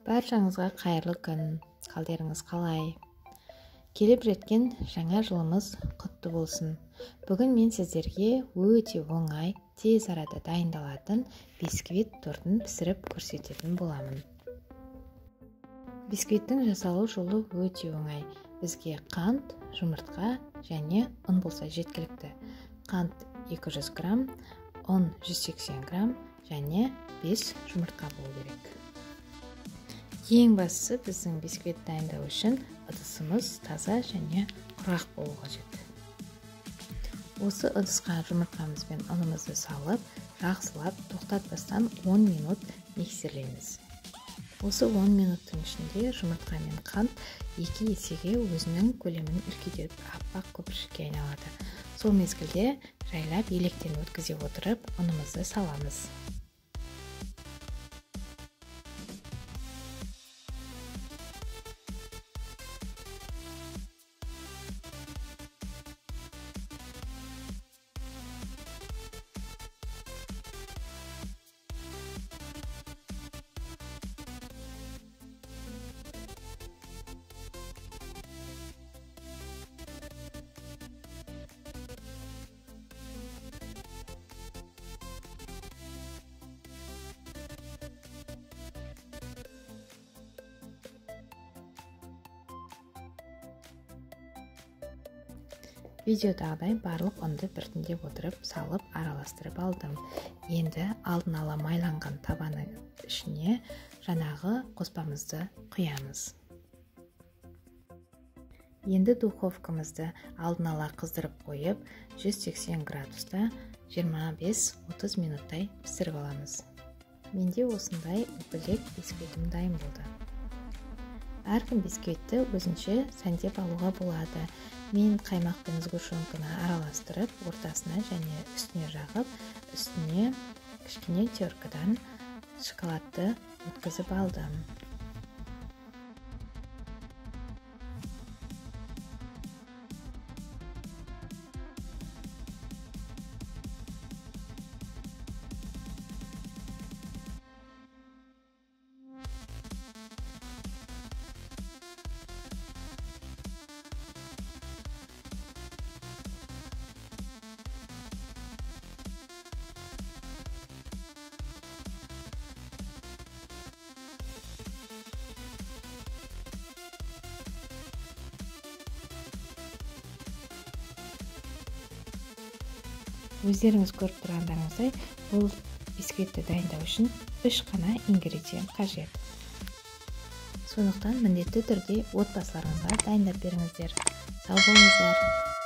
Баршаңызға қайырлы күн, қалдеріңіз қалай? Келіп жеткен жаңа жылымыз құтты болсын. Бүгін мен сіздерге өте оңай, тез арада дайындалатын бисквит тортын пісіріп көрсететін боламын. Бисквиттің жасалу жолы өте оңай. Бізге қант, жұмыртқа және ұн болса жеткілікті. Қант 200 грамм, ұн 180 грамм және 5 жұмыртқа болу керек. Ең бастысы біздің бисквит дайындау үшін ыдысымыз таза және құрғақ болу қажет. Осы ыдысқа жұмыртқамыз бен ұнымызды салып, жақсылап тоқтатпастан 10 минут миксерлейміз. Осы 10 минуттың ішінде жұмыртқа мен қант 2 есеге өзінің көлемін үлкейтіп, аппақ көпіршікке айналады. Сол мезгілде жайлап електен өткізе отырып, ұнымызды саламыз. Видеодағыдай барлық ұнды біртіндеп отырып, салып, араластырып алдым. Енді алдын ала майланған табаны ішіне жаңағы қоспамызды құямыз. Енді духовкамызды алдын ала қыздырып қойып, 180 градуста 25-30 минуттай пісіріп аламыз. Менде осындай үпілек бисквитім дайын болды. Әркім бисквитті өзінше сәндеп алуға болады. Мен қаймақ пен сгущенканы араластырып, ортасына және үстіне жағып, үстіне кішкене теркадан шоколадты өткізіп алдым. Өздеріңіз көріп тұрғандарыңыздай, бұл бисквитті дайындау үшін 3 қана ингредиент қажет. Сондықтан міндетті түрде отбасыларыңызға дайындап беріңіздер. Сау болыңыздар!